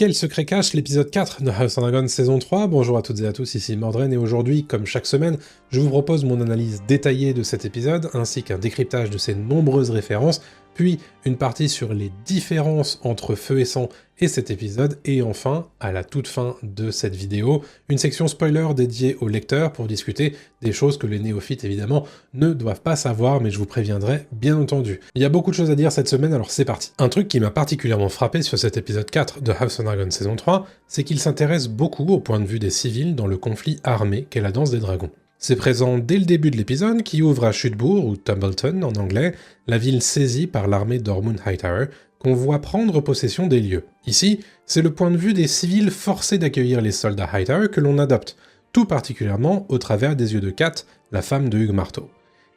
Quel secret cache l'épisode 4 de House of Dragon saison 3? Bonjour à toutes et à tous, ici Mordren, et aujourd'hui, comme chaque semaine, je vous propose mon analyse détaillée de cet épisode, ainsi qu'un décryptage de ses nombreuses références, puis une partie sur les différences entre Feu et Sang et cet épisode, et enfin, à la toute fin de cette vidéo, une section spoiler dédiée aux lecteurs pour discuter des choses que les néophytes, évidemment, ne doivent pas savoir, mais je vous préviendrai, bien entendu. Il y a beaucoup de choses à dire cette semaine, alors c'est parti. Un truc qui m'a particulièrement frappé sur cet épisode 4 de House of Dragon saison 3, c'est qu'il s'intéresse beaucoup au point de vue des civils dans le conflit armé qu'est la danse des dragons. C'est présent dès le début de l'épisode qui ouvre à Shudbourg, ou Tumbleton en anglais, la ville saisie par l'armée d'Ormund Hightower, qu'on voit prendre possession des lieux. Ici, c'est le point de vue des civils forcés d'accueillir les soldats Hightower que l'on adopte, tout particulièrement au travers des yeux de Kat, la femme de Hugh Marteau.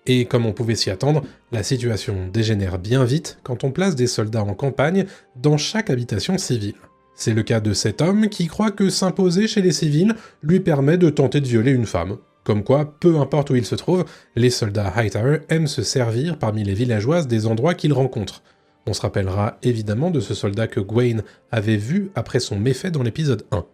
Et comme on pouvait s'y attendre, la situation dégénère bien vite quand on place des soldats en campagne dans chaque habitation civile. C'est le cas de cet homme qui croit que s'imposer chez les civils lui permet de tenter de violer une femme. Comme quoi, peu importe où il se trouve, les soldats Hightower aiment se servir parmi les villageoises des endroits qu'ils rencontrent. On se rappellera évidemment de ce soldat que Gwaine avait vu après son méfait dans l'épisode 1.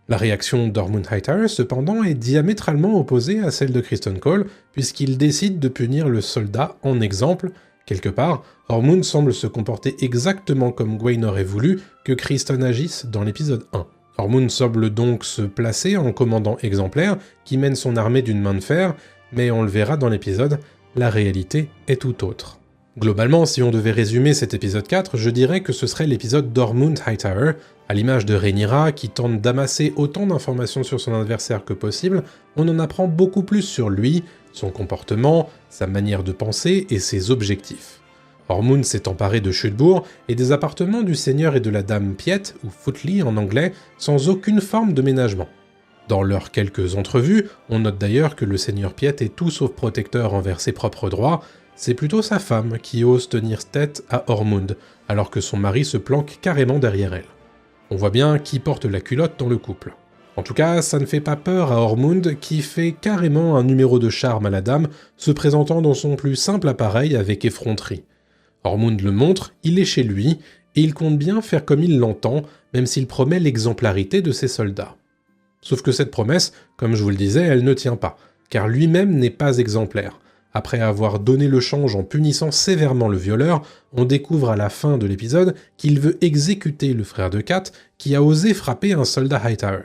La réaction d'Ormund Hightower, cependant, est diamétralement opposée à celle de Criston Cole, puisqu'il décide de punir le soldat en exemple. Quelque part, Ormund semble se comporter exactement comme Gwaine aurait voulu que Criston agisse dans l'épisode 1. Ormund semble donc se placer en commandant exemplaire qui mène son armée d'une main de fer, mais on le verra dans l'épisode, la réalité est tout autre. Globalement, si on devait résumer cet épisode 4, je dirais que ce serait l'épisode d'Ormund Hightower, à l'image de Rhaenyra qui tente d'amasser autant d'informations sur son adversaire que possible, on en apprend beaucoup plus sur lui, son comportement, sa manière de penser et ses objectifs. Ormund s'est emparé de Shudbourg et des appartements du seigneur et de la dame Piet, ou Footly en anglais, sans aucune forme de ménagement. Dans leurs quelques entrevues, on note d'ailleurs que le seigneur Piet est tout sauf protecteur envers ses propres droits, c'est plutôt sa femme qui ose tenir tête à Ormund, alors que son mari se planque carrément derrière elle. On voit bien qui porte la culotte dans le couple. En tout cas, ça ne fait pas peur à Ormund qui fait carrément un numéro de charme à la dame, se présentant dans son plus simple appareil avec effronterie. Ormund le montre, il est chez lui, et il compte bien faire comme il l'entend, même s'il promet l'exemplarité de ses soldats. Sauf que cette promesse, comme je vous le disais, elle ne tient pas, car lui-même n'est pas exemplaire. Après avoir donné le change en punissant sévèrement le violeur, on découvre à la fin de l'épisode qu'il veut exécuter le frère de Kat qui a osé frapper un soldat Hightower.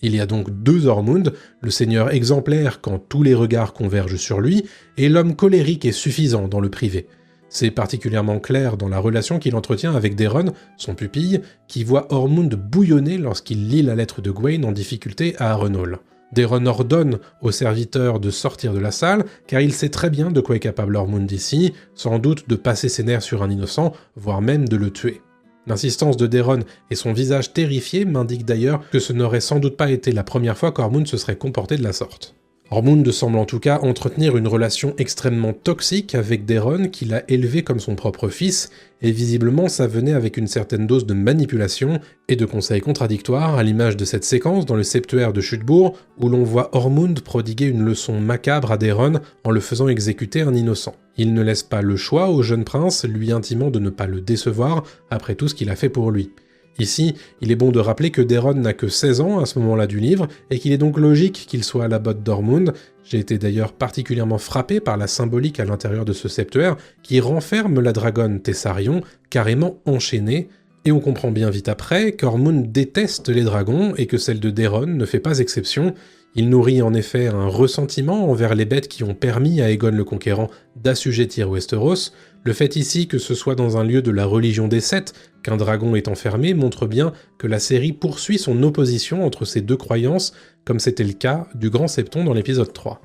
Il y a donc deux Ormund, le seigneur exemplaire quand tous les regards convergent sur lui, et l'homme colérique et suffisant dans le privé. C'est particulièrement clair dans la relation qu'il entretient avec Daeron, son pupille, qui voit Ormund bouillonner lorsqu'il lit la lettre de Gwaine en difficulté à Harrenhal. Daeron ordonne aux serviteurs de sortir de la salle, car il sait très bien de quoi est capable Ormund ici, sans doute de passer ses nerfs sur un innocent, voire même de le tuer. L'insistance de Daeron et son visage terrifié m'indiquent d'ailleurs que ce n'aurait sans doute pas été la première fois qu'Ormund se serait comporté de la sorte. Ormund semble en tout cas entretenir une relation extrêmement toxique avec Daeron qu'il a élevé comme son propre fils, et visiblement ça venait avec une certaine dose de manipulation et de conseils contradictoires à l'image de cette séquence dans le septuaire de Shudbourg où l'on voit Ormund prodiguer une leçon macabre à Daeron en le faisant exécuter un innocent. Il ne laisse pas le choix au jeune prince, lui intimant de ne pas le décevoir après tout ce qu'il a fait pour lui. Ici, il est bon de rappeler que Daeron n'a que 16 ans à ce moment-là du livre, et qu'il est donc logique qu'il soit à la botte d'Ormund. J'ai été d'ailleurs particulièrement frappé par la symbolique à l'intérieur de ce septuaire, qui renferme la dragonne Tessarion, carrément enchaînée, et on comprend bien vite après qu'Ormund déteste les dragons, et que celle de Daeron ne fait pas exception. Il nourrit en effet un ressentiment envers les bêtes qui ont permis à Aegon le Conquérant d'assujettir Westeros. Le fait ici que ce soit dans un lieu de la religion des Sept qu'un dragon est enfermé montre bien que la série poursuit son opposition entre ces deux croyances, comme c'était le cas du Grand Septon dans l'épisode 3.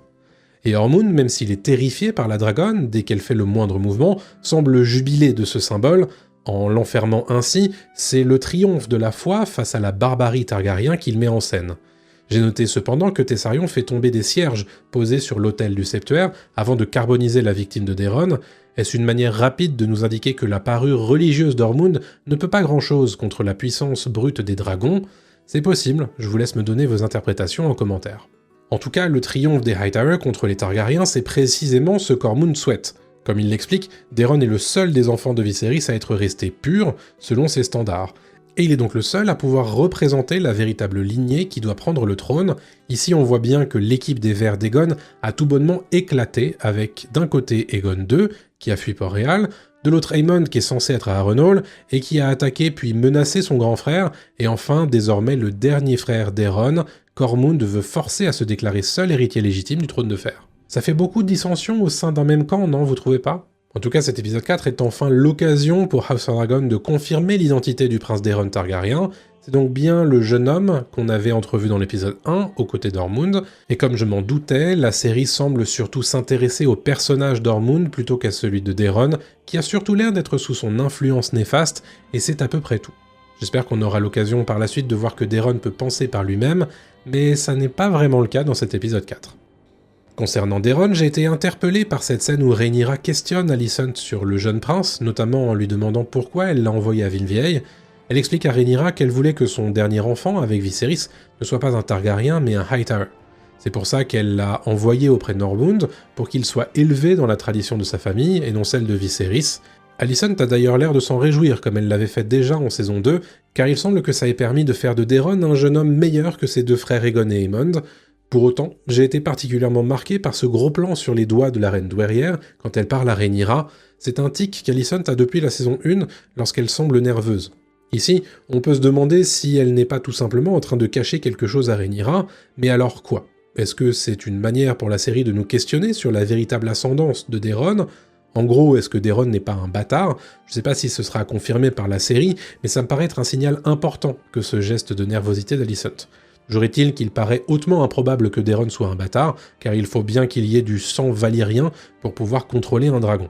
Et Ormund, même s'il est terrifié par la dragonne, dès qu'elle fait le moindre mouvement, semble jubiler de ce symbole. En l'enfermant ainsi, c'est le triomphe de la foi face à la barbarie Targaryen qu'il met en scène. J'ai noté cependant que Tessarion fait tomber des cierges posés sur l'autel du septuaire avant de carboniser la victime de Daeron. Est-ce une manière rapide de nous indiquer que la parure religieuse d'Ormund ne peut pas grand-chose contre la puissance brute des dragons? C'est possible, je vous laisse me donner vos interprétations en commentaire. En tout cas, le triomphe des Hightower contre les Targaryens, c'est précisément ce qu'Ormund souhaite. Comme il l'explique, Daeron est le seul des enfants de Viserys à être resté pur, selon ses standards. Et il est donc le seul à pouvoir représenter la véritable lignée qui doit prendre le trône. Ici, on voit bien que l'équipe des Verts d'Aegon a tout bonnement éclaté, avec d'un côté Aegon II, qui a fui Port-Réal, de l'autre Aemond qui est censé être à Harrenhal, et qui a attaqué puis menacé son grand frère, et enfin, désormais le dernier frère d'Aeron, qu'Ormund veut forcer à se déclarer seul héritier légitime du trône de fer. Ça fait beaucoup de dissensions au sein d'un même camp, non, vous trouvez pas ? En tout cas, cet épisode 4 est enfin l'occasion pour House of Dragon de confirmer l'identité du prince d'Aeron Targaryen. C'est donc bien le jeune homme qu'on avait entrevu dans l'épisode 1, aux côtés d'Ormund, et comme je m'en doutais, la série semble surtout s'intéresser au personnage d'Ormund plutôt qu'à celui de Daeron, qui a surtout l'air d'être sous son influence néfaste, et c'est à peu près tout. J'espère qu'on aura l'occasion par la suite de voir que Daeron peut penser par lui-même, mais ça n'est pas vraiment le cas dans cet épisode 4. Concernant Daeron, j'ai été interpellé par cette scène où Rhaenyra questionne Alicent sur le jeune prince, notamment en lui demandant pourquoi elle l'a envoyé à Vinevieille. Elle explique à Rhaenyra qu'elle voulait que son dernier enfant, avec Viserys, ne soit pas un Targaryen mais un Hightower. C'est pour ça qu'elle l'a envoyé auprès de Normund, pour qu'il soit élevé dans la tradition de sa famille et non celle de Viserys. Alicent a d'ailleurs l'air de s'en réjouir, comme elle l'avait fait déjà en saison 2, car il semble que ça ait permis de faire de Daeron un jeune homme meilleur que ses deux frères Aegon et Aemond. Pour autant, j'ai été particulièrement marqué par ce gros plan sur les doigts de la reine douairière quand elle parle à Rhaenyra. C'est un tic qu'Alicent a depuis la saison 1 lorsqu'elle semble nerveuse. Ici, on peut se demander si elle n'est pas tout simplement en train de cacher quelque chose à Rhaenyra, mais alors quoi ? Est-ce que c'est une manière pour la série de nous questionner sur la véritable ascendance de Daeron ? En gros, est-ce que Daeron n'est pas un bâtard ? Je sais pas si ce sera confirmé par la série, mais ça me paraît être un signal important que ce geste de nervosité d'Alicent. Jouerait-il qu'il paraît hautement improbable que Daeron soit un bâtard, car il faut bien qu'il y ait du sang valyrien pour pouvoir contrôler un dragon.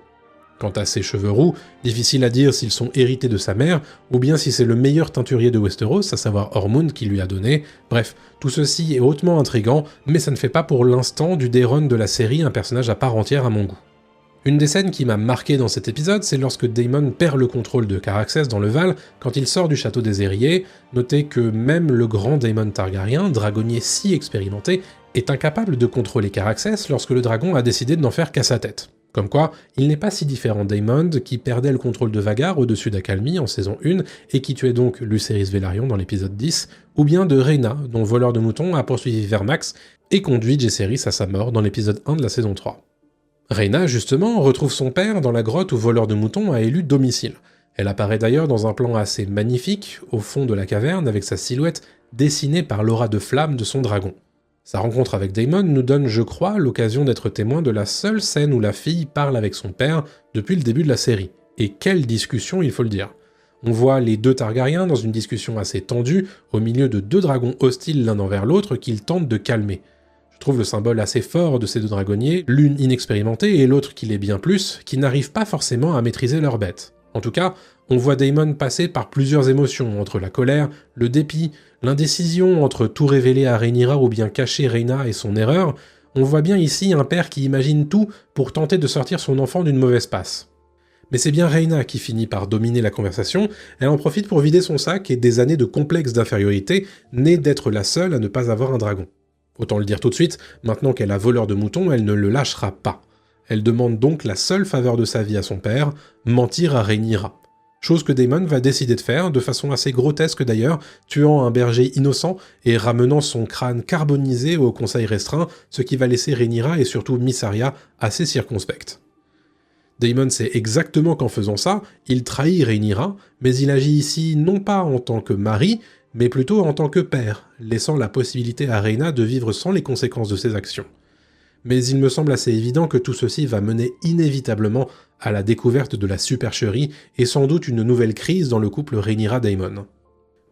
Quant à ses cheveux roux, difficile à dire s'ils sont hérités de sa mère, ou bien si c'est le meilleur teinturier de Westeros, à savoir Ormund, qui lui a donné. Bref, tout ceci est hautement intriguant, mais ça ne fait pas pour l'instant du Daeron de la série un personnage à part entière à mon goût. Une des scènes qui m'a marqué dans cet épisode, c'est lorsque Daemon perd le contrôle de Caraxès dans le Val quand il sort du château des Ériers. Notez que même le grand Daemon Targaryen, dragonnier si expérimenté, est incapable de contrôler Caraxès lorsque le dragon a décidé de n'en faire qu'à sa tête. Comme quoi, il n'est pas si différent d'Aemond, qui perdait le contrôle de Vhagar au-dessus d'Accalmie en saison 1, et qui tuait donc Lucerys Velaryon dans l'épisode 10, ou bien de Rhaena, dont Voleur de Moutons a poursuivi Vermax et conduit Jaehaerys à sa mort dans l'épisode 1 de la saison 3. Rhaena, justement, retrouve son père dans la grotte où Voleur de Moutons a élu domicile. Elle apparaît d'ailleurs dans un plan assez magnifique, au fond de la caverne, avec sa silhouette dessinée par l'aura de flamme de son dragon. Sa rencontre avec Daemon nous donne, je crois, l'occasion d'être témoin de la seule scène où la fille parle avec son père depuis le début de la série. Et quelle discussion, il faut le dire. On voit les deux Targaryens dans une discussion assez tendue, au milieu de deux dragons hostiles l'un envers l'autre qu'ils tentent de calmer. Je trouve le symbole assez fort de ces deux dragonniers, l'une inexpérimentée et l'autre qui l'est bien plus, qui n'arrivent pas forcément à maîtriser leur bête. En tout cas, on voit Daemon passer par plusieurs émotions, entre la colère, le dépit, l'indécision entre tout révéler à Rhaenyra ou bien cacher Rhaena et son erreur. On voit bien ici un père qui imagine tout pour tenter de sortir son enfant d'une mauvaise passe. Mais c'est bien Rhaena qui finit par dominer la conversation, elle en profite pour vider son sac et des années de complexe d'infériorité, nées d'être la seule à ne pas avoir un dragon. Autant le dire tout de suite, maintenant qu'elle a Voleur de Moutons, elle ne le lâchera pas. Elle demande donc la seule faveur de sa vie à son père, mentir à Rhaenyra. Chose que Daemon va décider de faire, de façon assez grotesque d'ailleurs, tuant un berger innocent et ramenant son crâne carbonisé au conseil restreint, ce qui va laisser Rhaenyra et surtout Mysaria assez circonspectes. Daemon sait exactement qu'en faisant ça, il trahit Rhaenyra, mais il agit ici non pas en tant que mari, mais plutôt en tant que père, laissant la possibilité à Rhaena de vivre sans les conséquences de ses actions. Mais il me semble assez évident que tout ceci va mener inévitablement à la découverte de la supercherie et sans doute une nouvelle crise dans le couple Rhaenyra-Daemon.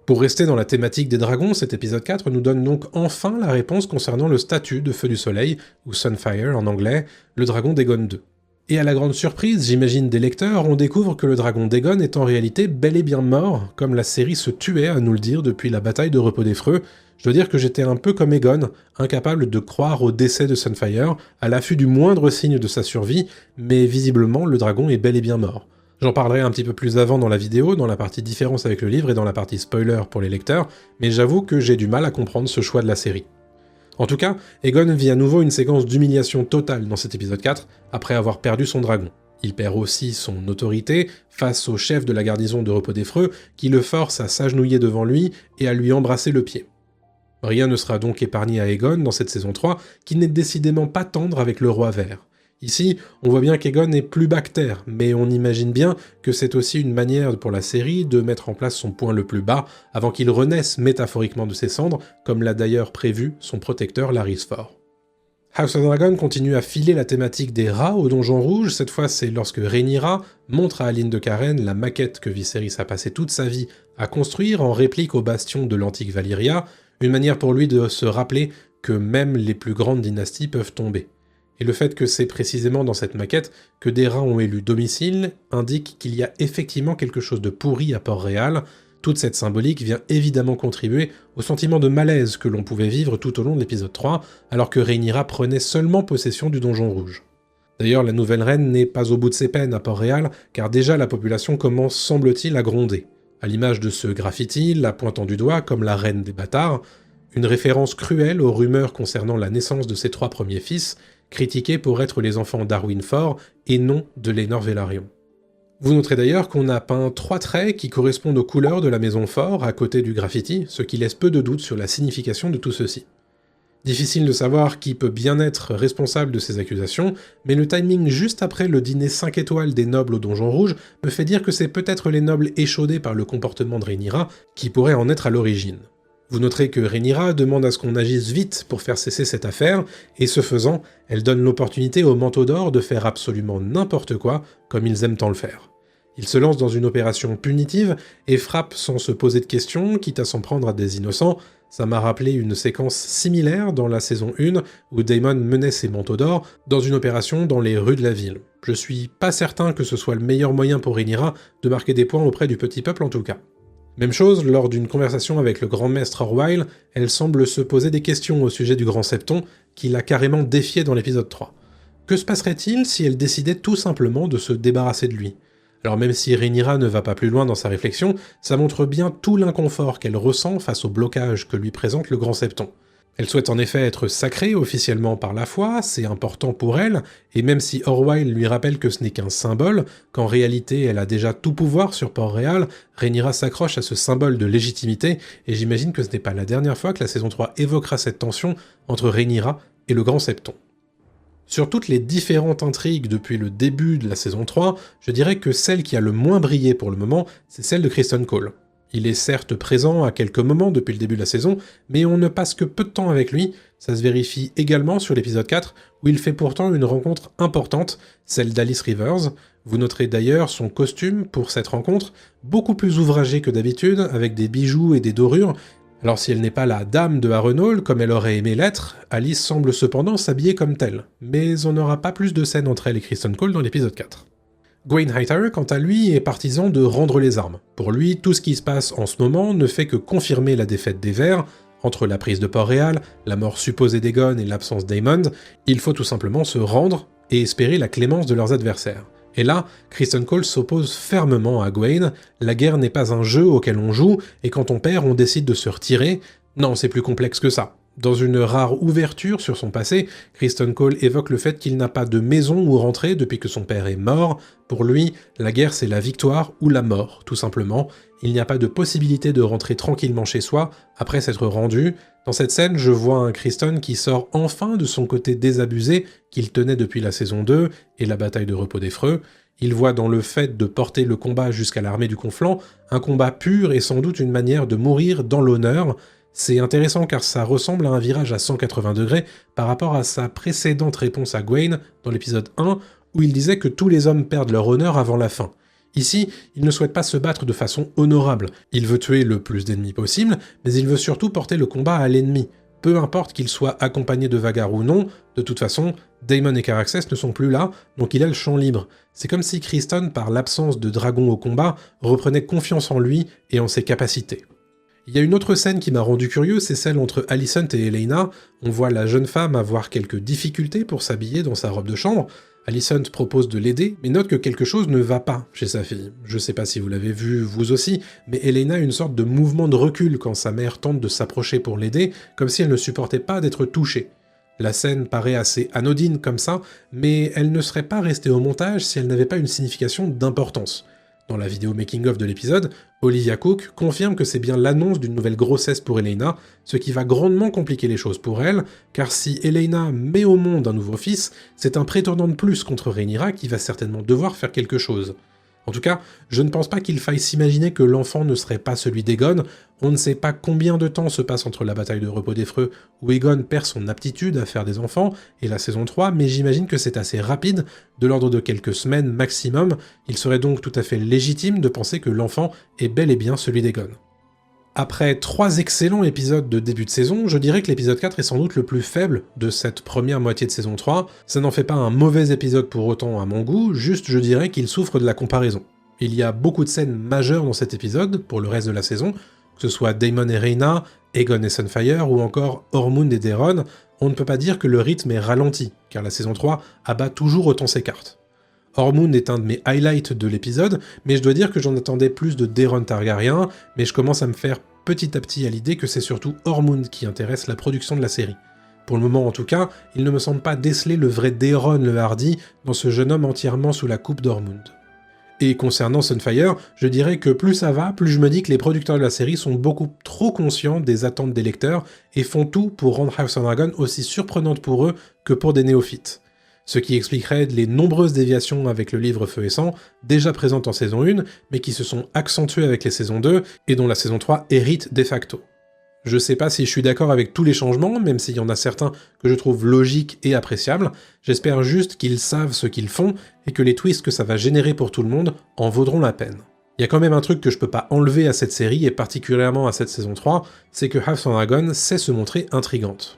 Pour rester dans la thématique des dragons, cet épisode 4 nous donne donc enfin la réponse concernant le statut de Feu du Soleil, ou Sunfire en anglais, le dragon d'Aegon II. Et à la grande surprise, j'imagine, des lecteurs, on découvre que le dragon d'Aegon est en réalité bel et bien mort, comme la série se tuait à nous le dire depuis la bataille de Repos des Freux. Je dois dire que j'étais un peu comme Aegon, incapable de croire au décès de Sunfire, à l'affût du moindre signe de sa survie, mais visiblement le dragon est bel et bien mort. J'en parlerai un petit peu plus avant dans la vidéo, dans la partie différence avec le livre et dans la partie spoiler pour les lecteurs, mais j'avoue que j'ai du mal à comprendre ce choix de la série. En tout cas, Aegon vit à nouveau une séquence d'humiliation totale dans cet épisode 4, après avoir perdu son dragon. Il perd aussi son autorité face au chef de la garnison de Repos des Freux qui le force à s'agenouiller devant lui et à lui embrasser le pied. Rien ne sera donc épargné à Aegon dans cette saison 3, qui n'est décidément pas tendre avec le roi vert. Ici, on voit bien qu'Aegon est plus bactère, mais on imagine bien que c'est aussi une manière pour la série de mettre en place son point le plus bas avant qu'il renaisse métaphoriquement de ses cendres, comme l'a d'ailleurs prévu son protecteur Larys Fort. House of Dragon continue à filer la thématique des rats au Donjon Rouge. Cette fois, c'est lorsque Rhaenyra montre à Alyne de Karen la maquette que Viserys a passé toute sa vie à construire en réplique au bastion de l'antique Valyria, une manière pour lui de se rappeler que même les plus grandes dynasties peuvent tomber. Et le fait que c'est précisément dans cette maquette que des rats ont élu domicile indique qu'il y a effectivement quelque chose de pourri à Port-Réal. Toute cette symbolique vient évidemment contribuer au sentiment de malaise que l'on pouvait vivre tout au long de l'épisode 3, alors que Rhaenyra prenait seulement possession du Donjon Rouge. D'ailleurs, la nouvelle reine n'est pas au bout de ses peines à Port-Réal, car déjà la population commence, semble-t-il, à gronder. À l'image de ce graffiti, la pointant du doigt comme la reine des bâtards, une référence cruelle aux rumeurs concernant la naissance de ses 3 premiers fils, critiqués pour être les enfants d'Arwyn Fort et non de Laenor Velaryon. Vous noterez d'ailleurs qu'on a peint 3 traits qui correspondent aux couleurs de la maison Fort à côté du graffiti, ce qui laisse peu de doute sur la signification de tout ceci. Difficile de savoir qui peut bien être responsable de ces accusations, mais le timing juste après le dîner 5 étoiles des nobles au Donjon Rouge me fait dire que c'est peut-être les nobles échaudés par le comportement de Rhaenyra qui pourraient en être à l'origine. Vous noterez que Rhaenyra demande à ce qu'on agisse vite pour faire cesser cette affaire, et ce faisant, elle donne l'opportunité aux Manteaux d'Or de faire absolument n'importe quoi, comme ils aiment tant le faire. Ils se lancent dans une opération punitive et frappent sans se poser de questions, quitte à s'en prendre à des innocents. Ça m'a rappelé une séquence similaire dans la saison 1, où Daemon menait ses Manteaux d'Or dans une opération dans les rues de la ville. Je suis pas certain que ce soit le meilleur moyen pour Rhaenyra de marquer des points auprès du petit peuple en tout cas. Même chose, lors d'une conversation avec le grand maître Orwyle, elle semble se poser des questions au sujet du Grand Septon, qu'il a carrément défié dans l'épisode 3. Que se passerait-il si elle décidait tout simplement de se débarrasser de lui ? Alors même si Rhaenyra ne va pas plus loin dans sa réflexion, ça montre bien tout l'inconfort qu'elle ressent face au blocage que lui présente le Grand Septon. Elle souhaite en effet être sacrée officiellement par la foi, c'est important pour elle, et même si Orwyle lui rappelle que ce n'est qu'un symbole, qu'en réalité elle a déjà tout pouvoir sur Port-Réal, Rhaenyra s'accroche à ce symbole de légitimité, et j'imagine que ce n'est pas la dernière fois que la saison 3 évoquera cette tension entre Rhaenyra et le Grand Septon. Sur toutes les différentes intrigues depuis le début de la saison 3, je dirais que celle qui a le moins brillé pour le moment, c'est celle de Criston Cole. Il est certes présent à quelques moments depuis le début de la saison, mais on ne passe que peu de temps avec lui, ça se vérifie également sur l'épisode 4, où il fait pourtant une rencontre importante, celle d'Alice Rivers. Vous noterez d'ailleurs son costume pour cette rencontre, beaucoup plus ouvragé que d'habitude, avec des bijoux et des dorures. Alors si elle n'est pas la dame de Harrenhal, comme elle aurait aimé l'être, Alice semble cependant s'habiller comme telle, mais on n'aura pas plus de scènes entre elle et Criston Cole dans l'épisode 4. Gwaine Hightower, quant à lui, est partisan de rendre les armes. Pour lui, tout ce qui se passe en ce moment ne fait que confirmer la défaite des Verts. Entre la prise de Port-Réal, la mort supposée d'Aegon et l'absence d'Aemond, il faut tout simplement se rendre et espérer la clémence de leurs adversaires. Et là, Criston Cole s'oppose fermement à Gwaine, la guerre n'est pas un jeu auquel on joue, et quand on perd, on décide de se retirer. Non, c'est plus complexe que ça. Dans une rare ouverture sur son passé, Criston Cole évoque le fait qu'il n'a pas de maison où rentrer depuis que son père est mort. Pour lui, la guerre c'est la victoire ou la mort, tout simplement. Il n'y a pas de possibilité de rentrer tranquillement chez soi après s'être rendu. Dans cette scène, je vois un Criston qui sort enfin de son côté désabusé qu'il tenait depuis la saison 2 et la bataille de Repos des Freux. Il voit dans le fait de porter le combat jusqu'à l'armée du Conflant un combat pur et sans doute une manière de mourir dans l'honneur. C'est intéressant car ça ressemble à un virage à 180 degrés par rapport à sa précédente réponse à Gwaine dans l'épisode 1 où il disait que tous les hommes perdent leur honneur avant la fin. Ici, il ne souhaite pas se battre de façon honorable, il veut tuer le plus d'ennemis possible, mais il veut surtout porter le combat à l'ennemi. Peu importe qu'il soit accompagné de Vhagar ou non, de toute façon, Daemon et Caraxes ne sont plus là, donc il a le champ libre. C'est comme si Criston, par l'absence de dragon au combat, reprenait confiance en lui et en ses capacités. Il y a une autre scène qui m'a rendu curieux, c'est celle entre Alicent et Elaena. On voit la jeune femme avoir quelques difficultés pour s'habiller dans sa robe de chambre. Alicent propose de l'aider, mais note que quelque chose ne va pas chez sa fille. Je sais pas si vous l'avez vu vous aussi, mais Elaena a une sorte de mouvement de recul quand sa mère tente de s'approcher pour l'aider, comme si elle ne supportait pas d'être touchée. La scène paraît assez anodine comme ça, mais elle ne serait pas restée au montage si elle n'avait pas une signification d'importance. Dans la vidéo making-of de l'épisode, Olivia Cooke confirme que c'est bien l'annonce d'une nouvelle grossesse pour Elena, ce qui va grandement compliquer les choses pour elle, car si Elena met au monde un nouveau fils, c'est un prétendant de plus contre Rhaenyra qui va certainement devoir faire quelque chose. En tout cas, je ne pense pas qu'il faille s'imaginer que l'enfant ne serait pas celui d'Aegon. On ne sait pas combien de temps se passe entre la bataille de Repos des Freux, où Aegon perd son aptitude à faire des enfants, et la saison 3, mais j'imagine que c'est assez rapide, de l'ordre de quelques semaines maximum. Il serait donc tout à fait légitime de penser que l'enfant est bel et bien celui d'Aegon. Après 3 excellents épisodes de début de saison, je dirais que l'épisode 4 est sans doute le plus faible de cette première moitié de saison 3. Ça n'en fait pas un mauvais épisode pour autant à mon goût, juste je dirais qu'il souffre de la comparaison. Il y a beaucoup de scènes majeures dans cet épisode, pour le reste de la saison, que ce soit Daemon et Rhaena, Aegon et Sunfire, ou encore Ormund et Daeron, on ne peut pas dire que le rythme est ralenti, car la saison 3 abat toujours autant ses cartes. Ormund est un de mes highlights de l'épisode, mais je dois dire que j'en attendais plus de Daeron Targaryen, mais je commence à me faire petit à petit à l'idée que c'est surtout Ormund qui intéresse la production de la série. Pour le moment en tout cas, il ne me semble pas déceler le vrai Daeron le Hardy dans ce jeune homme entièrement sous la coupe d'Ormund. Et concernant Sunfire, je dirais que plus ça va, plus je me dis que les producteurs de la série sont beaucoup trop conscients des attentes des lecteurs et font tout pour rendre House of Dragon aussi surprenante pour eux que pour des néophytes. Ce qui expliquerait les nombreuses déviations avec le livre Feu et Sang, déjà présentes en saison 1, mais qui se sont accentuées avec les saisons 2, et dont la saison 3 hérite de facto. Je sais pas si je suis d'accord avec tous les changements, même s'il y en a certains que je trouve logiques et appréciables, j'espère juste qu'ils savent ce qu'ils font, et que les twists que ça va générer pour tout le monde en vaudront la peine. Il y a quand même un truc que je peux pas enlever à cette série, et particulièrement à cette saison 3, c'est que House of Dragon sait se montrer intrigante.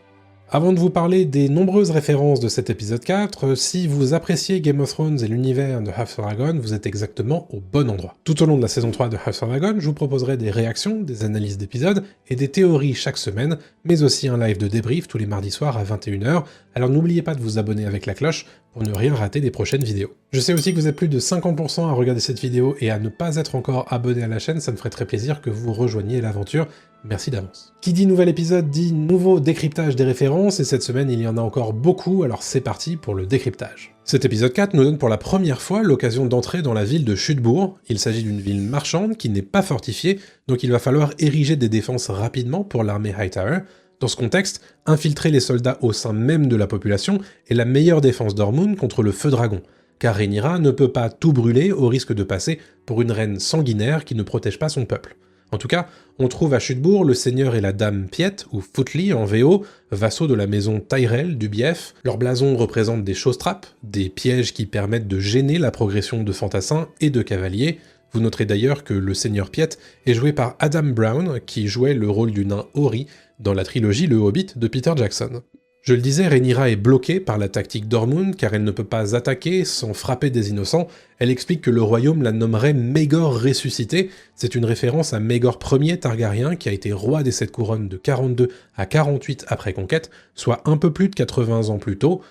Avant de vous parler des nombreuses références de cet épisode 4, si vous appréciez Game of Thrones et l'univers de House of Dragon, vous êtes exactement au bon endroit. Tout au long de la saison 3 de House of Dragon, je vous proposerai des réactions, des analyses d'épisodes et des théories chaque semaine, mais aussi un live de débrief tous les mardis soirs à 21h, alors n'oubliez pas de vous abonner avec la cloche pour ne rien rater des prochaines vidéos. Je sais aussi que vous êtes plus de 50% à regarder cette vidéo et à ne pas être encore abonné à la chaîne, ça me ferait très plaisir que vous rejoigniez l'aventure. Merci d'avance. Qui dit nouvel épisode dit nouveau décryptage des références, et cette semaine il y en a encore beaucoup, alors c'est parti pour le décryptage. Cet épisode 4 nous donne pour la première fois l'occasion d'entrer dans la ville de Chutebourg. Il s'agit d'une ville marchande qui n'est pas fortifiée, donc il va falloir ériger des défenses rapidement pour l'armée Hightower. Dans ce contexte, infiltrer les soldats au sein même de la population est la meilleure défense d'Ormund contre le feu dragon, car Rhaenyra ne peut pas tout brûler au risque de passer pour une reine sanguinaire qui ne protège pas son peuple. En tout cas, on trouve à Chutebourg le seigneur et la dame Piette, ou Footly en VO, vassaux de la maison Tyrell du Bief. Leur blason représente des chausse-trappes, des pièges qui permettent de gêner la progression de fantassins et de cavaliers. Vous noterez d'ailleurs que le seigneur Piette est joué par Adam Brown, qui jouait le rôle du nain Ori dans la trilogie Le Hobbit de Peter Jackson. Je le disais, Rhaenyra est bloquée par la tactique d'Ormund car elle ne peut pas attaquer sans frapper des innocents. Elle explique que le royaume la nommerait Maegor ressuscité. C'est une référence à Maegor Ier Targaryen qui a été roi des 7 couronnes de 42 à 48 après conquête, soit un peu plus de 80 ans plus tôt.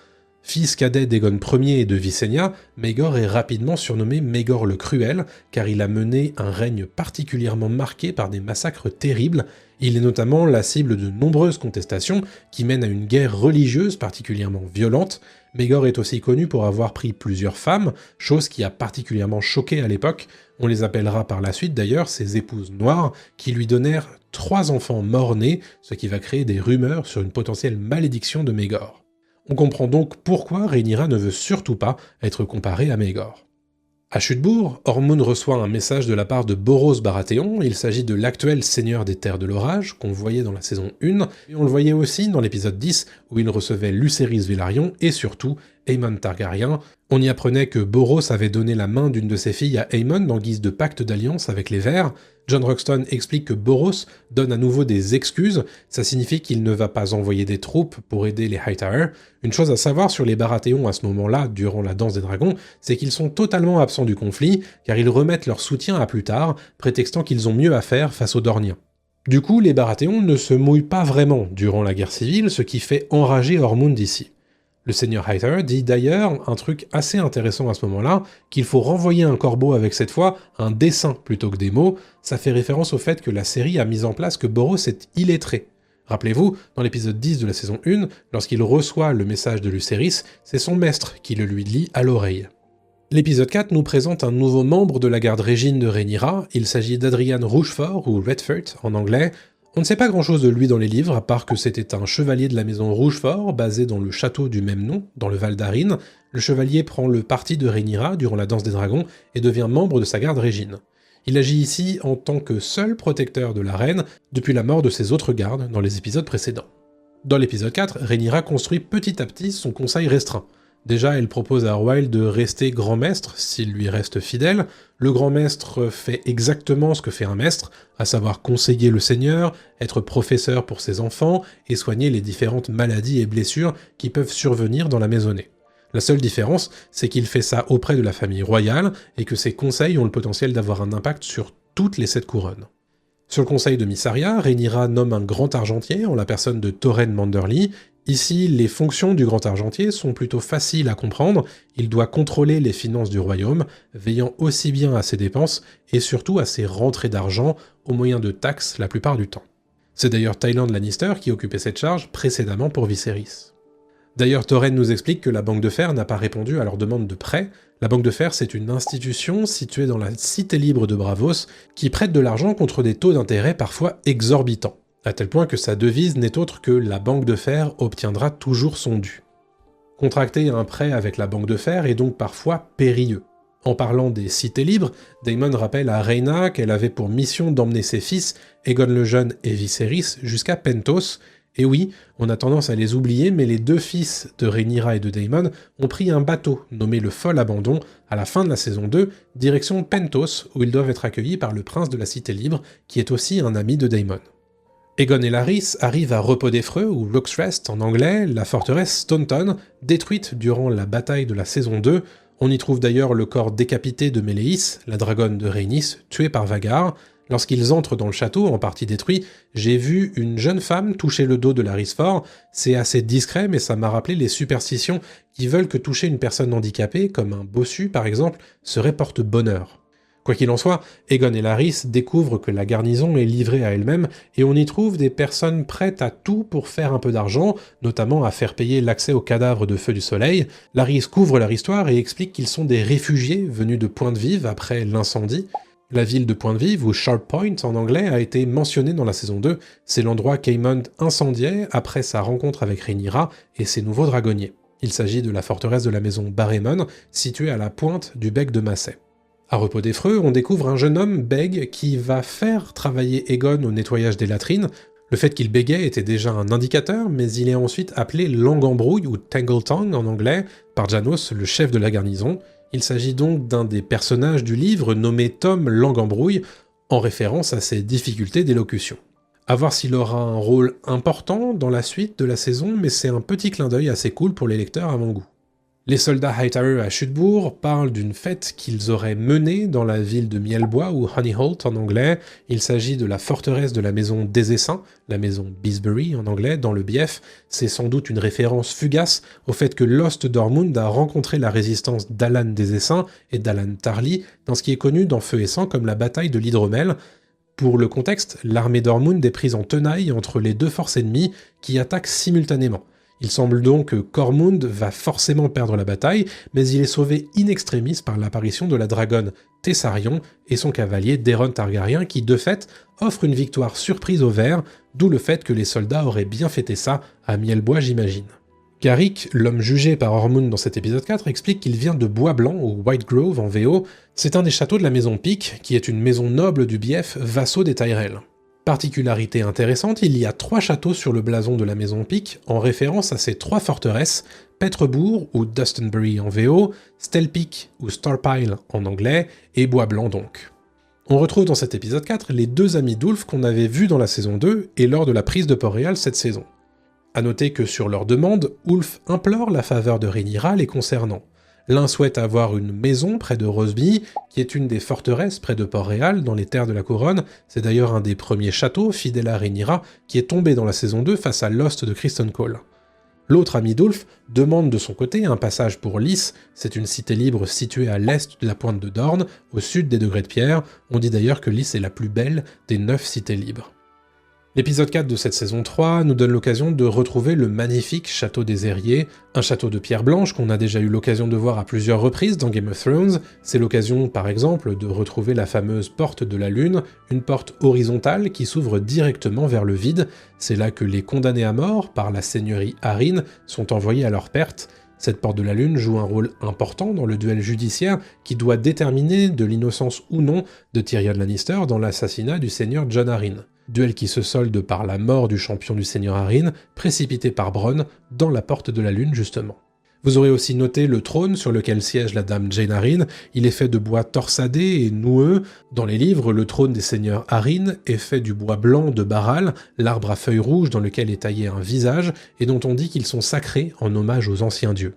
Fils cadet d'Aegon Ier et de Visenya, Maegor est rapidement surnommé Maegor le Cruel, car il a mené un règne particulièrement marqué par des massacres terribles. Il est notamment la cible de nombreuses contestations qui mènent à une guerre religieuse particulièrement violente. Maegor est aussi connu pour avoir pris plusieurs femmes, chose qui a particulièrement choqué à l'époque. On les appellera par la suite d'ailleurs ses épouses noires, qui lui donnèrent 3 enfants morts-nés, ce qui va créer des rumeurs sur une potentielle malédiction de Maegor. On comprend donc pourquoi Rhaenyra ne veut surtout pas être comparée à Maegor. À Chutebourg, Ormund reçoit un message de la part de Boros Baratheon. Il s'agit de l'actuel seigneur des Terres de l'Orage, qu'on voyait dans la saison 1, et on le voyait aussi dans l'épisode 10, où il recevait Lucerys Velaryon, et surtout Aemon Targaryen. On y apprenait que Boros avait donné la main d'une de ses filles à Aemon en guise de pacte d'alliance avec les Verts. John Roxton explique que Boros donne à nouveau des excuses, ça signifie qu'il ne va pas envoyer des troupes pour aider les Hightower. Une chose à savoir sur les Baratheons à ce moment-là, durant la danse des dragons, c'est qu'ils sont totalement absents du conflit, car ils remettent leur soutien à plus tard, prétextant qu'ils ont mieux à faire face aux Dorniens. Du coup, les Baratheons ne se mouillent pas vraiment durant la guerre civile, ce qui fait enrager Ormund ici. Le seigneur Hightower dit d'ailleurs un truc assez intéressant à ce moment-là, qu'il faut renvoyer un corbeau avec cette fois un dessin plutôt que des mots. Ça fait référence au fait que la série a mis en place que Boros est illettré. Rappelez-vous, dans l'épisode 10 de la saison 1, lorsqu'il reçoit le message de Lucerys, c'est son maître qui le lui lit à l'oreille. L'épisode 4 nous présente un nouveau membre de la garde Régine de Rhaenyra, il s'agit d'Adrian Rochefort, ou Redford en anglais. On ne sait pas grand-chose de lui dans les livres, à part que c'était un chevalier de la maison Rochefort, basé dans le château du même nom, dans le Val d'Arin. Le chevalier prend le parti de Rhaenyra durant la danse des dragons et devient membre de sa garde Régine. Il agit ici en tant que seul protecteur de la reine depuis la mort de ses autres gardes dans les épisodes précédents. Dans l'épisode 4, Rhaenyra construit petit à petit son conseil restreint. Déjà, elle propose à Royle de rester grand maître s'il lui reste fidèle. Le grand maître fait exactement ce que fait un maître, à savoir conseiller le seigneur, être professeur pour ses enfants et soigner les différentes maladies et blessures qui peuvent survenir dans la maisonnée. La seule différence, c'est qu'il fait ça auprès de la famille royale et que ses conseils ont le potentiel d'avoir un impact sur toutes les 7 couronnes. Sur le conseil de Mysaria, Rhaenyra nomme un grand argentier en la personne de Torren Manderly. Ici, les fonctions du grand argentier sont plutôt faciles à comprendre, il doit contrôler les finances du royaume, veillant aussi bien à ses dépenses et surtout à ses rentrées d'argent au moyen de taxes la plupart du temps. C'est d'ailleurs Tyland Lannister qui occupait cette charge précédemment pour Viserys. D'ailleurs, Torren nous explique que la Banque de Fer n'a pas répondu à leur demande de prêt. La Banque de Fer, c'est une institution située dans la cité libre de Braavos qui prête de l'argent contre des taux d'intérêt parfois exorbitants, à tel point que sa devise n'est autre que la Banque de Fer obtiendra toujours son dû. Contracter un prêt avec la Banque de Fer est donc parfois périlleux. En parlant des cités libres, Daemon rappelle à Rhaena qu'elle avait pour mission d'emmener ses fils, Aegon le Jeune et Viserys, jusqu'à Pentos. Et oui, on a tendance à les oublier, mais les 2 fils de Rhaenyra et de Daemon ont pris un bateau nommé le Fol Abandon à la fin de la saison 2, direction Pentos, où ils doivent être accueillis par le prince de la Cité Libre, qui est aussi un ami de Daemon. Aegon et Larys arrivent à Repos des Freux, ou Rook's Rest en anglais, la forteresse Staunton, détruite durant la bataille de la saison 2. On y trouve d'ailleurs le corps décapité de Meleys, la dragonne de Rhaenys, tuée par Vhagar. Lorsqu'ils entrent dans le château, en partie détruit, j'ai vu une jeune femme toucher le dos de Larys Fort. C'est assez discret, mais ça m'a rappelé les superstitions qui veulent que toucher une personne handicapée, comme un bossu par exemple, serait porte-bonheur. Quoi qu'il en soit, Aegon et Larys découvrent que la garnison est livrée à elle-même, et on y trouve des personnes prêtes à tout pour faire un peu d'argent, notamment à faire payer l'accès aux cadavres de Feu du Soleil. Larys couvre leur histoire et explique qu'ils sont des réfugiés venus de Pointe-Vive après l'incendie. La ville de Pointe-Vive, ou Sharp Point en anglais, a été mentionnée dans la saison 2, c'est l'endroit qu'Aemond incendiait après sa rencontre avec Rhaenyra et ses nouveaux dragonniers. Il s'agit de la forteresse de la maison Barremon, située à la pointe du bec de Massay. À Repos des Freux, on découvre un jeune homme, Beg, qui va faire travailler Aegon au nettoyage des latrines. Le fait qu'il bégait était déjà un indicateur, mais il est ensuite appelé Langue en brouille, ou Tangle Tongue en anglais, par Janos, le chef de la garnison. Il s'agit donc d'un des personnages du livre nommé Tom Langue en brouille, en référence à ses difficultés d'élocution. À voir s'il aura un rôle important dans la suite de la saison, mais c'est un petit clin d'œil assez cool pour les lecteurs à mon goût. Les soldats Hightower à Chutebourg parlent d'une fête qu'ils auraient menée dans la ville de Mielbois, ou Honeyholt en anglais. Il s'agit de la forteresse de la maison des Essaims, la maison Beesbury en anglais, dans le Bief. C'est sans doute une référence fugace au fait que Lost Dormund a rencontré la résistance d'Alan des Essaims et d'Alan Tarly dans ce qui est connu dans Feu et Sang comme la bataille de l'Hydromel. Pour le contexte, l'armée d'Ormund est prise en tenaille entre les 2 forces ennemies qui attaquent simultanément. Il semble donc que Cormund va forcément perdre la bataille, mais il est sauvé in extremis par l'apparition de la dragonne Tessarion et son cavalier Daeron Targaryen qui, de fait, offre une victoire surprise aux Verts, d'où le fait que les soldats auraient bien fêté ça à Mielbois, j'imagine. Carrick, l'homme jugé par Ormund dans cet épisode 4, explique qu'il vient de Bois Blanc, ou White Grove en VO. C'est un des châteaux de la maison Pique, qui est une maison noble du Bief, vassaux des Tyrell. Particularité intéressante, il y a 3 châteaux sur le blason de la maison Pique, en référence à ces 3 forteresses, Petrebourg ou Dustonbury en VO, Stelpeak ou Starpile en anglais, et Bois Blanc donc. On retrouve dans cet épisode 4 les 2 amis d'Ulf qu'on avait vus dans la saison 2 et lors de la prise de Port-Réal cette saison. A noter que sur leur demande, Ulf implore la faveur de Rhaenyra les concernant. L'un souhaite avoir une maison près de Roseby, qui est une des forteresses près de Port-Réal, dans les terres de la Couronne. C'est d'ailleurs un des premiers châteaux fidèles à Rhaenyra, qui est tombé dans la saison 2 face à Lost de Criston Cole. L'autre ami d'Ulf demande de son côté un passage pour Lys, c'est une cité libre située à l'est de la pointe de Dorne, au sud des Degrés de Pierre. On dit d'ailleurs que Lys est la plus belle des 9 cités libres. L'épisode 4 de cette saison 3 nous donne l'occasion de retrouver le magnifique château des Airiers, un château de pierre blanche qu'on a déjà eu l'occasion de voir à plusieurs reprises dans Game of Thrones. C'est l'occasion par exemple de retrouver la fameuse porte de la lune, une porte horizontale qui s'ouvre directement vers le vide. C'est là que les condamnés à mort par la seigneurie Arryn sont envoyés à leur perte. Cette porte de la lune joue un rôle important dans le duel judiciaire qui doit déterminer de l'innocence ou non de Tyrion Lannister dans l'assassinat du seigneur Jon Arryn. Duel qui se solde par la mort du champion du seigneur Arryn, précipité par Bronn dans la porte de la lune justement. Vous aurez aussi noté le trône sur lequel siège la dame Jane Arryn. Il est fait de bois torsadé et noueux. Dans les livres, le trône des seigneurs Arryn est fait du bois blanc de Baral, l'arbre à feuilles rouges dans lequel est taillé un visage, et dont on dit qu'ils sont sacrés en hommage aux anciens dieux.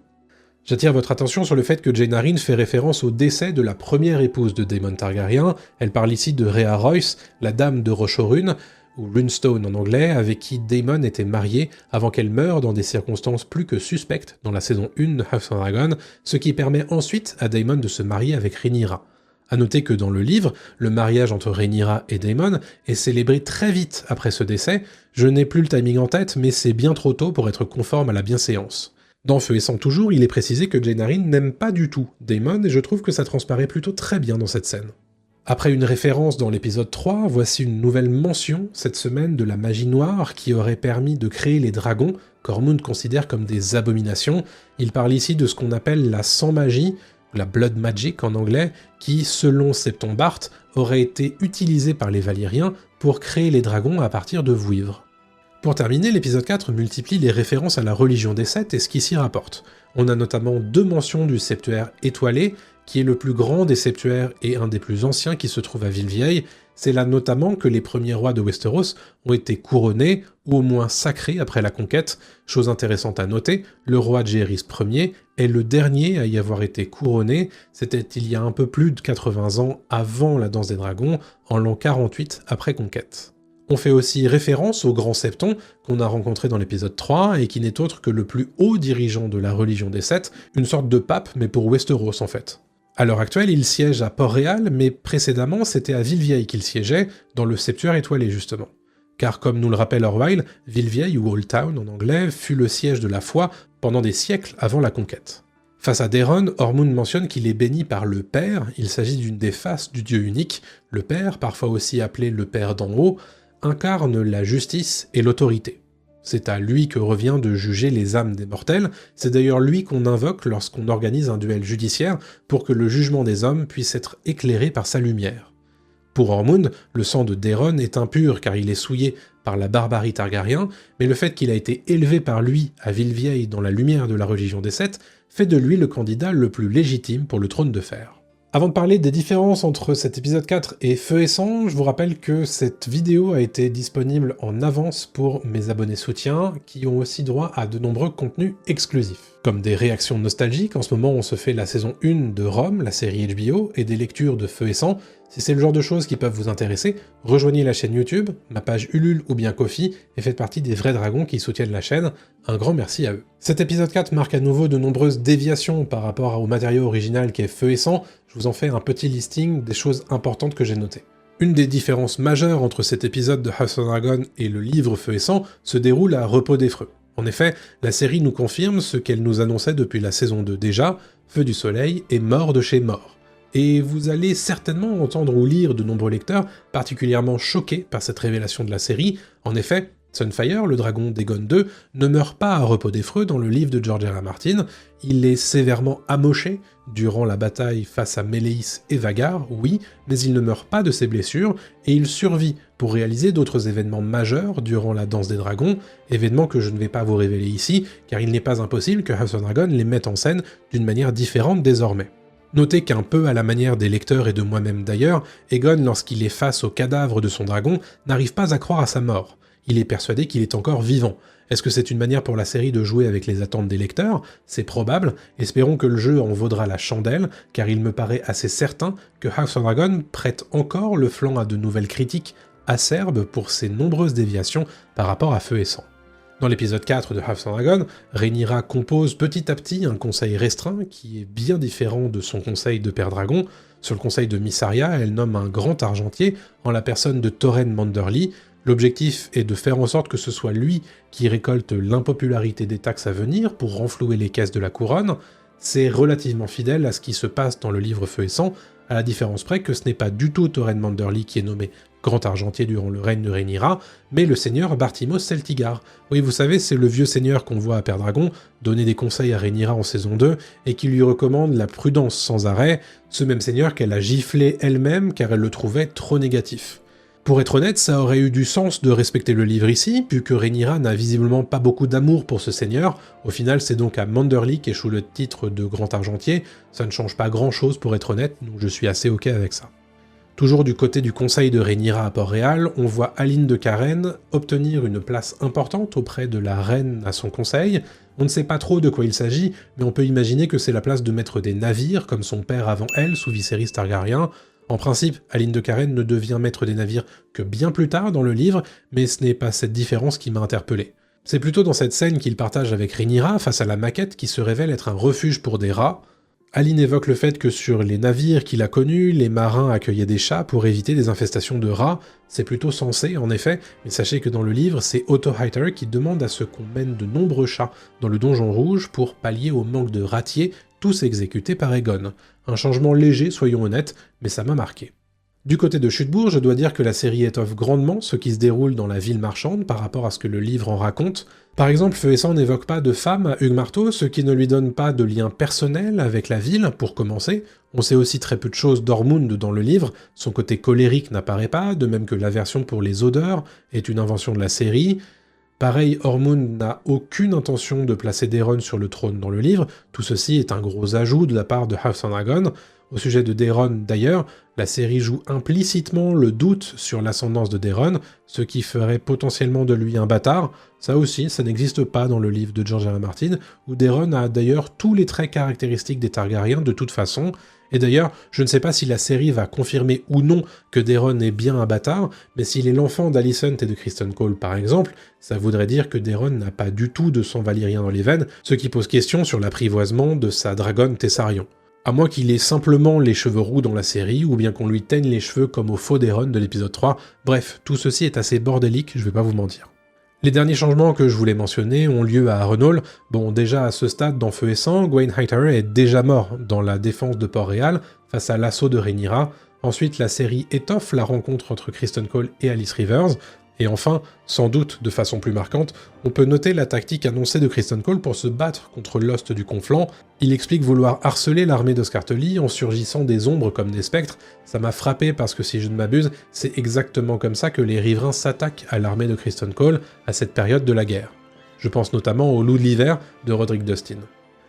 J'attire votre attention sur le fait que Jane Arryn fait référence au décès de la première épouse de Daemon Targaryen. Elle parle ici de Rhea Royce, la dame de Roche-aux-Runes, ou Runestone en anglais, avec qui Daemon était marié avant qu'elle meure dans des circonstances plus que suspectes dans la saison 1 de House of Dragon, ce qui permet ensuite à Daemon de se marier avec Rhaenyra. A noter que dans le livre, le mariage entre Rhaenyra et Daemon est célébré très vite après ce décès. Je n'ai plus le timing en tête, mais c'est bien trop tôt pour être conforme à la bienséance. Dans Feu et Sang toujours, il est précisé que Jane Arryn n'aime pas du tout Daemon, et je trouve que ça transparaît plutôt très bien dans cette scène. Après une référence dans l'épisode 3, voici une nouvelle mention cette semaine de la magie noire qui aurait permis de créer les dragons qu'Ormund considère comme des abominations. Il parle ici de ce qu'on appelle la sans-magie, ou la blood magic en anglais, qui, selon Septembart, aurait été utilisée par les Valyriens pour créer les dragons à partir de vouivres. Pour terminer, l'épisode 4 multiplie les références à la religion des Sept et ce qui s'y rapporte. On a notamment 2 mentions du septuaire étoilé, qui est le plus grand des septuaires et un des plus anciens qui se trouve à Villevieille. C'est là notamment que les premiers rois de Westeros ont été couronnés, ou au moins sacrés après la conquête. Chose intéressante à noter, le roi Jaehaerys Ier est le dernier à y avoir été couronné, c'était il y a un peu plus de 80 ans avant la danse des dragons, en l'an 48 après conquête. On fait aussi référence au Grand Septon qu'on a rencontré dans l'épisode 3 et qui n'est autre que le plus haut dirigeant de la religion des Sept, une sorte de pape mais pour Westeros en fait. À l'heure actuelle, il siège à Port-Réal, mais précédemment c'était à Villevieille qu'il siégeait, dans le septuaire étoilé justement. Car comme nous le rappelle Orwell, Villevieille ou Old Town en anglais fut le siège de la foi pendant des siècles avant la conquête. Face à Daeron, Ormund mentionne qu'il est béni par le Père, il s'agit d'une des faces du Dieu unique. Le Père, parfois aussi appelé le Père d'en haut, incarne la justice et l'autorité. C'est à lui que revient de juger les âmes des mortels, c'est d'ailleurs lui qu'on invoque lorsqu'on organise un duel judiciaire pour que le jugement des hommes puisse être éclairé par sa lumière. Pour Ormund, le sang de Daeron est impur car il est souillé par la barbarie Targaryen, mais le fait qu'il a été élevé par lui à Villevieille dans la lumière de la religion des Sept fait de lui le candidat le plus légitime pour le trône de fer. Avant de parler des différences entre cet épisode 4 et Feu et Sang, je vous rappelle que cette vidéo a été disponible en avance pour mes abonnés soutiens, qui ont aussi droit à de nombreux contenus exclusifs. Comme des réactions nostalgiques, en ce moment on se fait la saison 1 de Rome, la série HBO, et des lectures de Feu et Sang. Si c'est le genre de choses qui peuvent vous intéresser, rejoignez la chaîne YouTube, ma page Ulule ou bien Ko-fi, et faites partie des vrais dragons qui soutiennent la chaîne. Un grand merci à eux. Cet épisode 4 marque à nouveau de nombreuses déviations par rapport au matériau original qui est Feu et Sang. Je vous en fais un petit listing des choses importantes que j'ai notées. Une des différences majeures entre cet épisode de House of Dragon et le livre Feu et Sang se déroule à Repos des Freux. En effet, la série nous confirme ce qu'elle nous annonçait depuis la saison 2 déjà, Feu du Soleil est mort de chez mort. Et vous allez certainement entendre ou lire de nombreux lecteurs particulièrement choqués par cette révélation de la série. En effet, Sunfire, le dragon d'Aegon II, ne meurt pas à Repos des Freux dans le livre de George R. R. Martin, il est sévèrement amoché durant la bataille face à Meleys et Vhagar, oui, mais il ne meurt pas de ses blessures, et il survit pour réaliser d'autres événements majeurs durant la Danse des Dragons, événements que je ne vais pas vous révéler ici, car il n'est pas impossible que House of Dragon les mette en scène d'une manière différente désormais. Notez qu'un peu à la manière des lecteurs et de moi-même d'ailleurs, Aegon, lorsqu'il est face au cadavre de son dragon, n'arrive pas à croire à sa mort. Il est persuadé qu'il est encore vivant. Est-ce que c'est une manière pour la série de jouer avec les attentes des lecteurs? C'est probable, espérons que le jeu en vaudra la chandelle, car il me paraît assez certain que House of Dragon prête encore le flanc à de nouvelles critiques acerbes pour ses nombreuses déviations par rapport à Feu et Sang. Dans l'épisode 4 de House of Dragon, Rhaenyra compose petit à petit un conseil restreint qui est bien différent de son conseil de Père Dragon. Sur le conseil de Mysaria, elle nomme un grand argentier en la personne de Torren Manderly. L'objectif est de faire en sorte que ce soit lui qui récolte l'impopularité des taxes à venir pour renflouer les caisses de la couronne. C'est relativement fidèle à ce qui se passe dans le livre Feu et Sang, à la différence près que ce n'est pas du tout Thorin Manderly qui est nommé grand argentier durant le règne de Rhaenyra, mais le seigneur Bartimos Celtigar. Oui, vous savez, c'est le vieux seigneur qu'on voit à Pendragon donner des conseils à Rhaenyra en saison 2 et qui lui recommande la prudence sans arrêt, ce même seigneur qu'elle a giflé elle-même car elle le trouvait trop négatif. Pour être honnête, ça aurait eu du sens de respecter le livre ici, puisque Rhaenyra n'a visiblement pas beaucoup d'amour pour ce seigneur. Au final, c'est donc à Manderly qu'échoue le titre de grand argentier. Ça ne change pas grand-chose pour être honnête, donc je suis assez ok avec ça. Toujours du côté du conseil de Rhaenyra à Port-Réal, on voit Aline de Karen obtenir une place importante auprès de la reine à son conseil. On ne sait pas trop de quoi il s'agit, mais on peut imaginer que c'est la place de maître des navires, comme son père avant elle, sous Viserys Targaryen. En principe, Aline de Karen ne devient maître des navires que bien plus tard dans le livre, mais ce n'est pas cette différence qui m'a interpellé. C'est plutôt dans cette scène qu'il partage avec Rhaenyra face à la maquette qui se révèle être un refuge pour des rats. Aline évoque le fait que sur les navires qu'il a connus, les marins accueillaient des chats pour éviter des infestations de rats. C'est plutôt sensé, en effet, mais sachez que dans le livre, c'est Otto Hightower qui demande à ce qu'on mène de nombreux chats dans le Donjon Rouge pour pallier au manque de ratiers, tous exécutés par Aegon. Un changement léger, soyons honnêtes, mais ça m'a marqué. Du côté de Chutebourg, je dois dire que la série étoffe grandement ce qui se déroule dans la ville marchande par rapport à ce que le livre en raconte. Par exemple, Feu et Sang n'évoque pas de femme à Hugues-Marteau, ce qui ne lui donne pas de lien personnel avec la ville, pour commencer. On sait aussi très peu de choses d'Ormund dans le livre, son côté colérique n'apparaît pas, de même que l'aversion pour les odeurs est une invention de la série. Pareil, Ormund n'a aucune intention de placer Daeron sur le trône dans le livre, tout ceci est un gros ajout de la part de House Dragon. Au sujet de Daeron d'ailleurs, la série joue implicitement le doute sur l'ascendance de Daeron, ce qui ferait potentiellement de lui un bâtard. Ça aussi, ça n'existe pas dans le livre de George R. R. Martin, où Daeron a d'ailleurs tous les traits caractéristiques des Targaryens de toute façon. Et d'ailleurs, je ne sais pas si la série va confirmer ou non que Daeron est bien un bâtard, mais s'il est l'enfant d'Alicent et de Criston Cole par exemple, ça voudrait dire que Daeron n'a pas du tout de sang valyrien dans les veines, ce qui pose question sur l'apprivoisement de sa dragonne Tessarion. À moins qu'il ait simplement les cheveux roux dans la série, ou bien qu'on lui teigne les cheveux comme au faux Daeron de l'épisode 3, bref, tout ceci est assez bordélique, je vais pas vous mentir. Les derniers changements que je voulais mentionner ont lieu à Harrenhal. Bon, déjà à ce stade, dans Feu et Sang, Gwaine Hightower est déjà mort dans la défense de Port-Réal face à l'assaut de Rhaenyra. Ensuite, la série étoffe la rencontre entre Criston Cole et Alice Rivers. Et enfin, sans doute de façon plus marquante, on peut noter la tactique annoncée de Criston Cole pour se battre contre l'Host du Conflant. Il explique vouloir harceler l'armée d'Oscartely en surgissant des ombres comme des spectres. Ça m'a frappé parce que si je ne m'abuse, c'est exactement comme ça que les riverains s'attaquent à l'armée de Criston Cole à cette période de la guerre. Je pense notamment au Loup de l'hiver de Roderick Dustin.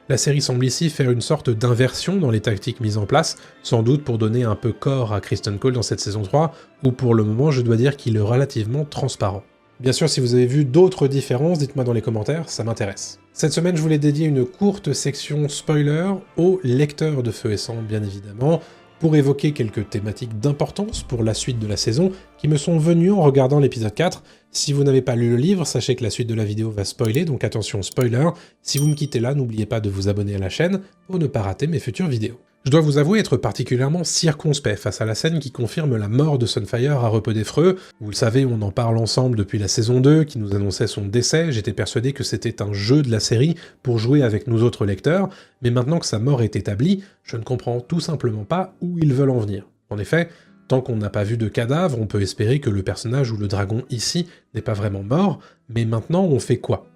La série semble ici faire une sorte d'inversion dans les tactiques mises en place, sans doute pour donner un peu corps à Criston Cole dans cette saison 3, où pour le moment je dois dire qu'il est relativement transparent. Bien sûr, si vous avez vu d'autres différences, dites-moi dans les commentaires, ça m'intéresse. Cette semaine, je voulais dédier une courte section spoiler aux lecteurs de Feu et Sang, bien évidemment, pour évoquer quelques thématiques d'importance pour la suite de la saison qui me sont venues en regardant l'épisode 4. Si vous n'avez pas lu le livre, sachez que la suite de la vidéo va spoiler, donc attention spoiler. Si vous me quittez là, n'oubliez pas de vous abonner à la chaîne pour ne pas rater mes futures vidéos. Je dois vous avouer être particulièrement circonspect face à la scène qui confirme la mort de Sunfire à Repos des Freux. Vous le savez, on en parle ensemble depuis la saison 2, qui nous annonçait son décès. J'étais persuadé que c'était un jeu de la série pour jouer avec nous autres lecteurs, mais maintenant que sa mort est établie, je ne comprends tout simplement pas où ils veulent en venir. En effet, tant qu'on n'a pas vu de cadavre, on peut espérer que le personnage ou le dragon ici n'est pas vraiment mort, mais maintenant on fait quoi ?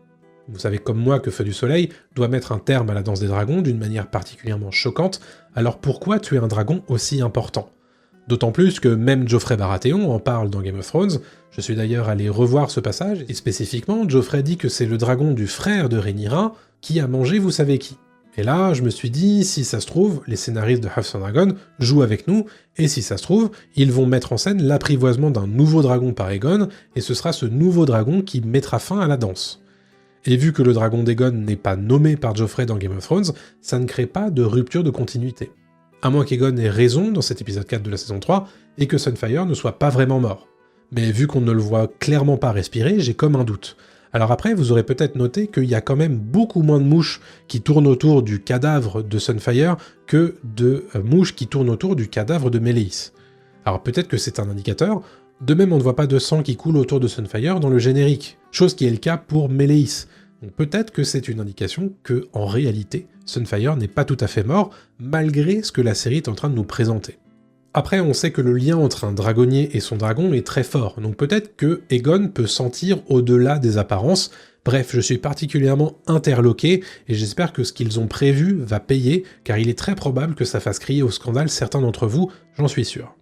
Vous savez comme moi que Feu du Soleil doit mettre un terme à la danse des dragons d'une manière particulièrement choquante, alors pourquoi tuer un dragon aussi important ? D'autant plus que même Joffrey Baratheon en parle dans Game of Thrones, je suis d'ailleurs allé revoir ce passage, et spécifiquement, Joffrey dit que c'est le dragon du frère de Rhaenyra qui a mangé vous savez qui. Et là, je me suis dit, si ça se trouve, les scénaristes de House of Dragon jouent avec nous, et si ça se trouve, ils vont mettre en scène l'apprivoisement d'un nouveau dragon par Aegon, et ce sera ce nouveau dragon qui mettra fin à la danse. Et vu que le dragon d'Aegon n'est pas nommé par Joffrey dans Game of Thrones, ça ne crée pas de rupture de continuité. À moins qu'Aegon ait raison dans cet épisode 4 de la saison 3, et que Sunfire ne soit pas vraiment mort. Mais vu qu'on ne le voit clairement pas respirer, j'ai comme un doute. Alors après, vous aurez peut-être noté qu'il y a quand même beaucoup moins de mouches qui tournent autour du cadavre de Sunfire que de mouches qui tournent autour du cadavre de Meleys. Alors peut-être que c'est un indicateur, De même, on ne voit pas de sang qui coule autour de Sunfire dans le générique, chose qui est le cas pour Méléis. Donc peut-être que c'est une indication que, en réalité, Sunfire n'est pas tout à fait mort, malgré ce que la série est en train de nous présenter. Après, on sait que le lien entre un dragonnier et son dragon est très fort, donc peut-être que Aegon peut sentir au-delà des apparences. Bref, je suis particulièrement interloqué, et j'espère que ce qu'ils ont prévu va payer, car il est très probable que ça fasse crier au scandale certains d'entre vous, j'en suis sûr.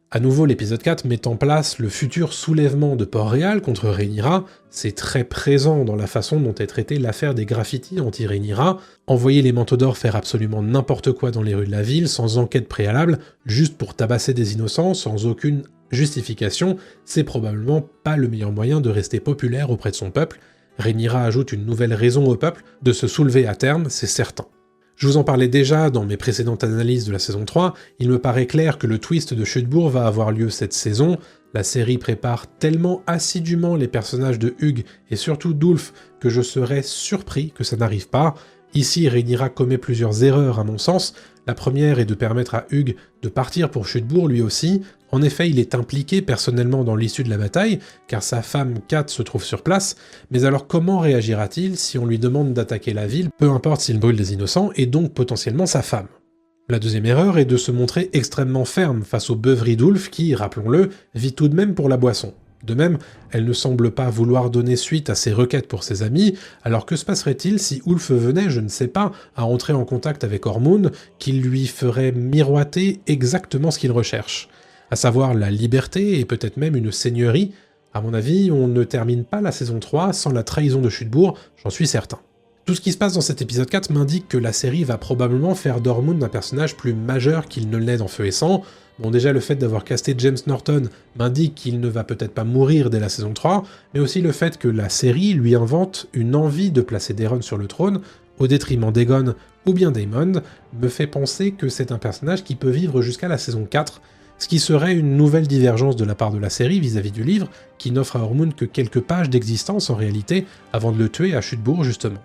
À nouveau, l'épisode 4 met en place le futur soulèvement de Port-Réal contre Rhaenyra. C'est très présent dans la façon dont est traitée l'affaire des graffitis anti-Rhaenyra. Envoyer les manteaux d'or faire absolument n'importe quoi dans les rues de la ville, sans enquête préalable, juste pour tabasser des innocents, sans aucune justification, c'est probablement pas le meilleur moyen de rester populaire auprès de son peuple. Rhaenyra ajoute une nouvelle raison au peuple de se soulever à terme, c'est certain. Je vous en parlais déjà dans mes précédentes analyses de la saison 3, il me paraît clair que le twist de Chute-Bourg va avoir lieu cette saison. La série prépare tellement assidûment les personnages de Hugh et surtout d'Ulf que je serais surpris que ça n'arrive pas. Ici, Rhaenyra commet plusieurs erreurs à mon sens. La première est de permettre à Hugh de partir pour Chute-Bourg lui aussi. En effet, il est impliqué personnellement dans l'issue de la bataille, car sa femme Kat se trouve sur place, mais alors comment réagira-t-il si on lui demande d'attaquer la ville, peu importe s'il brûle des innocents, et donc potentiellement sa femme? La deuxième erreur est de se montrer extrêmement ferme face aux beuveries d'Ulf qui, rappelons-le, vit tout de même pour la boisson. De même, elle ne semble pas vouloir donner suite à ses requêtes pour ses amis, alors que se passerait-il si Ulf venait, je ne sais pas, à entrer en contact avec Ormund, qui lui ferait miroiter exactement ce qu'il recherche, à savoir la liberté et peut-être même une seigneurie? À mon avis, on ne termine pas la saison 3 sans la trahison de Chute-Bourg, j'en suis certain. Tout ce qui se passe dans cet épisode 4 m'indique que la série va probablement faire d'Ormund un personnage plus majeur qu'il ne l'est dans Feu et Sang. Bon, déjà le fait d'avoir casté James Norton m'indique qu'il ne va peut-être pas mourir dès la saison 3, mais aussi le fait que la série lui invente une envie de placer Daeron sur le trône, au détriment d'Aegon ou bien d'Aemond, me fait penser que c'est un personnage qui peut vivre jusqu'à la saison 4, ce qui serait une nouvelle divergence de la part de la série vis-à-vis du livre, qui n'offre à Ormund que quelques pages d'existence en réalité, avant de le tuer à Chute-Bourg justement.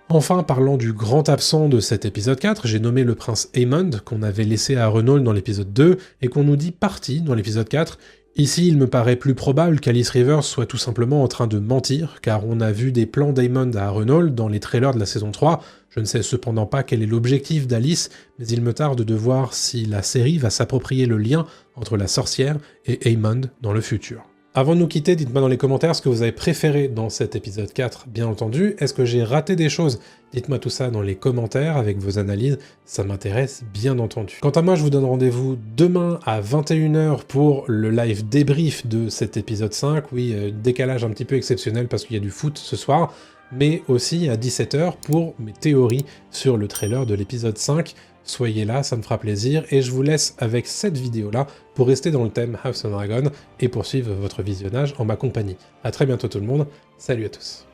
Enfin, parlant du grand absent de cet épisode 4, j'ai nommé le prince Aemond, qu'on avait laissé à Renold dans l'épisode 2, et qu'on nous dit parti dans l'épisode 4. Ici, il me paraît plus probable qu'Alice Rivers soit tout simplement en train de mentir, car on a vu des plans d'Aemond à Renold dans les trailers de la saison 3, je ne sais cependant pas quel est l'objectif d'Alice, mais il me tarde de voir si la série va s'approprier le lien entre la sorcière et Aemond dans le futur. Avant de nous quitter, dites-moi dans les commentaires ce que vous avez préféré dans cet épisode 4, bien entendu. Est-ce que j'ai raté des choses? Dites-moi tout ça dans les commentaires avec vos analyses, ça m'intéresse bien entendu. Quant à moi, je vous donne rendez-vous demain à 21h pour le live débrief de cet épisode 5. Oui, décalage un petit peu exceptionnel parce qu'il y a du foot ce soir, mais aussi à 17h pour mes théories sur le trailer de l'épisode 5. Soyez là, ça me fera plaisir, et je vous laisse avec cette vidéo-là pour rester dans le thème House of Dragon et poursuivre votre visionnage en ma compagnie. A très bientôt tout le monde, salut à tous.